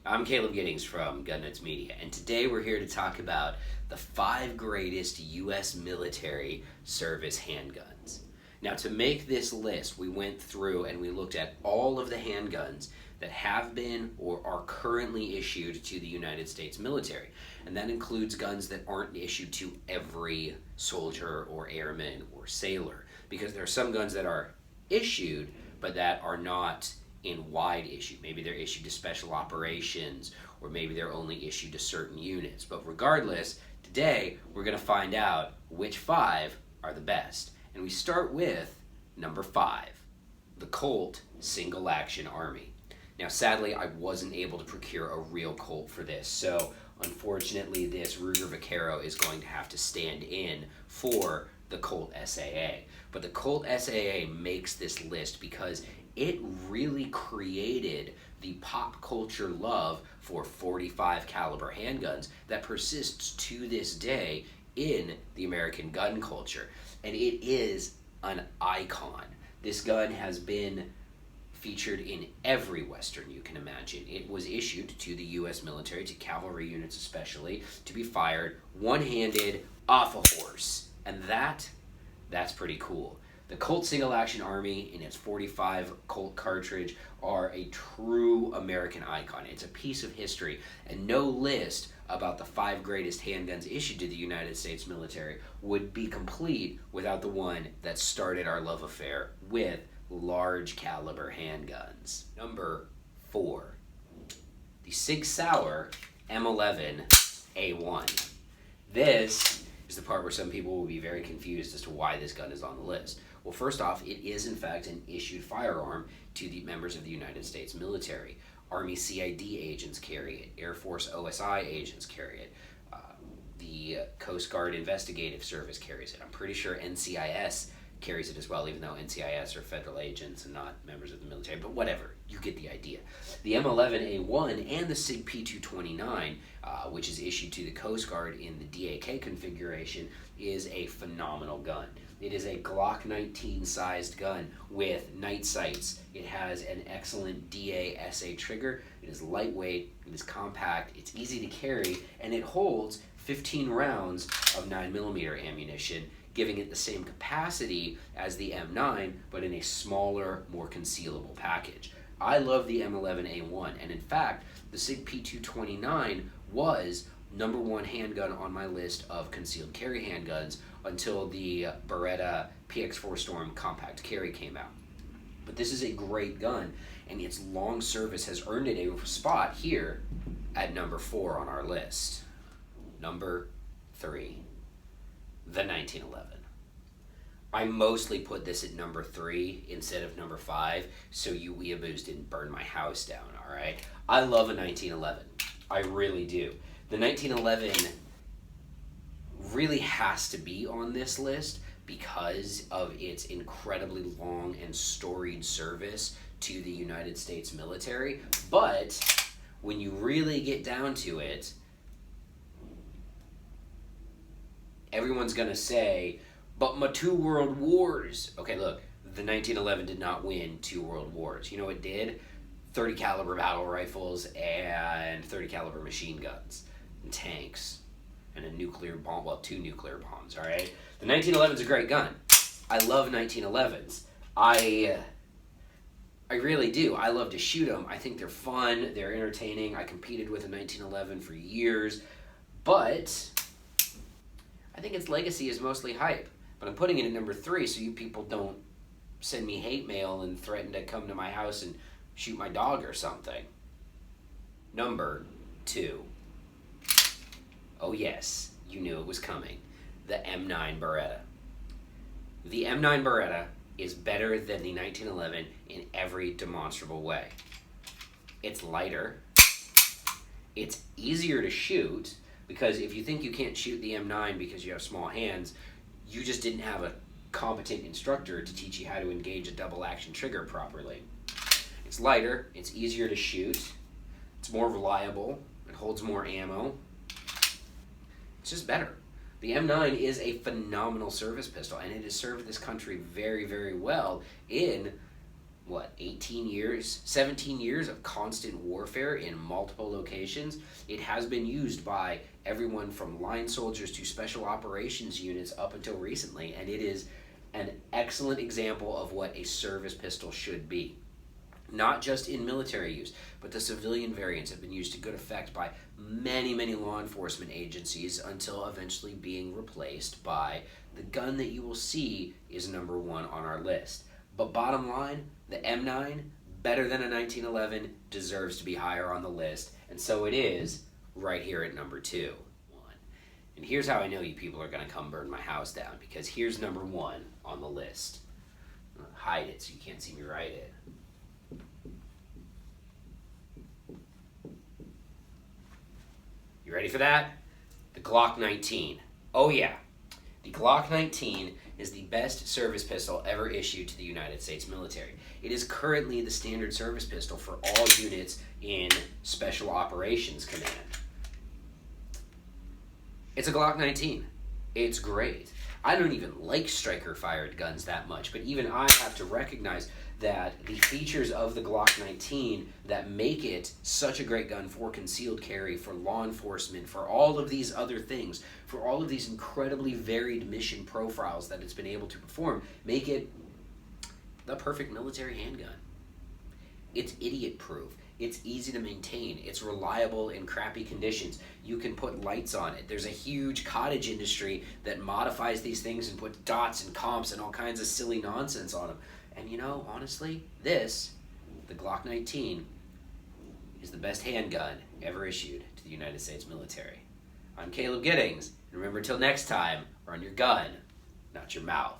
I'm Caleb Giddings from Gun Nuts Media, and today we're here to talk about the 5 greatest US military service handguns. Now, to make this list, we went through and we looked at all of the handguns that have been or are currently issued to the United States military. And that includes guns that aren't issued to every soldier or airman or sailor, because there are some guns that are issued but that are not in wide issue. Maybe they're issued to special operations, or maybe they're only issued to certain units. But regardless, today we're going to find out which 5 are the best. And we start with number 5, the Colt Single Action Army. Now, sadly, I wasn't able to procure a real Colt for this, so unfortunately this Ruger Vaquero is going to have to stand in for the Colt SAA. But the Colt SAA makes this list because it really created the pop culture love for .45 caliber handguns that persists to this day in the American gun culture. And it is an icon. This gun has been featured in every Western you can imagine. It was issued to the US military, to cavalry units especially, to be fired one-handed off a horse. And that's pretty cool. The Colt Single Action Army in its .45 Colt cartridge are a true American icon. It's a piece of history, and no list about the 5 greatest handguns issued to the United States military would be complete without the one that started our love affair with large caliber handguns. Number 4, the Sig Sauer M11-A1. This is the part where some people will be very confused as to why this gun is on the list. Well, first off, it is in fact an issued firearm to the members of the United States military. Army CID agents carry it. Air Force OSI agents carry it. The Coast Guard Investigative Service carries it. I'm pretty sure NCIS carries it as well, even though NCIS are federal agents and not members of the military, but whatever, you get the idea. The M11A1 and the Sig P229, which is issued to the Coast Guard in the DAK configuration, is a phenomenal gun. It is a Glock 19 sized gun with night sights. It has an excellent DA-SA trigger. It is lightweight, it is compact, it's easy to carry, and it holds 15 rounds of 9mm ammunition, giving it the same capacity as the M9, but in a smaller, more concealable package. I love the M11A1, and in fact, the Sig P229 was #1 handgun on my list of concealed carry handguns until the Beretta PX4 Storm compact carry came out. But this is a great gun, and its long service has earned it a spot here at number 4 on our list. Number 3, the 1911. I mostly put this at number 3 instead of number 5, so you weeaboos didn't burn my house down, alright? I love a 1911. I really do. The 1911 really has to be on this list because of its incredibly long and storied service to the United States military. But when you really get down to it, everyone's gonna say, but my 2 world wars. Okay, look, the 1911 did not win 2 world wars. You know it did? 30 caliber battle rifles and 30 caliber machine guns and tanks and a nuclear bomb, well, 2 nuclear bombs, all right? The 1911 is a great gun. I love 1911s. I really do. I love to shoot them. I think they're fun, they're entertaining. I competed with a 1911 for years, but I think its legacy is mostly hype. But I'm putting it at number 3 so you people don't send me hate mail and threaten to come to my house and shoot my dog or something. Number 2. Oh yes, you knew it was coming. The M9 Beretta. The M9 Beretta is better than the 1911 in every demonstrable way. It's lighter. It's easier to shoot, because if you think you can't shoot the M9 because you have small hands, you just didn't have a competent instructor to teach you how to engage a double action trigger properly. It's lighter, it's easier to shoot, it's more reliable, it holds more ammo. It's just better. The M9 is a phenomenal service pistol, and it has served this country very, very well in what, 18 years, 17 years of constant warfare in multiple locations. It has been used by everyone from line soldiers to special operations units up until recently, and it is an excellent example of what a service pistol should be. Not just in military use, but the civilian variants have been used to good effect by many, many law enforcement agencies until eventually being replaced by the gun that you will see is number one on our list. But bottom line, the M9, better than a 1911, deserves to be higher on the list, and so it is right here at number 2. And here's how I know you people are going to come burn my house down, because here's number 1 on the list. I'm gonna hide it so you can't see me write it. You ready for that? The Glock 19. Oh yeah. The Glock 19 is the best service pistol ever issued to the United States military. It is currently the standard service pistol for all units in Special Operations Command. It's a Glock 19. It's great. I don't even like striker-fired guns that much, but even I have to recognize that the features of the Glock 19 that make it such a great gun for concealed carry, for law enforcement, for all of these other things, for all of these incredibly varied mission profiles that it's been able to perform, make it the perfect military handgun. It's idiot-proof. It's easy to maintain. It's reliable in crappy conditions. You can put lights on it. There's a huge cottage industry that modifies these things and puts dots and comps and all kinds of silly nonsense on them. And you know, honestly, this, the Glock 19, is the best handgun ever issued to the United States military. I'm Caleb Giddings, and remember, till next time, run your gun, not your mouth.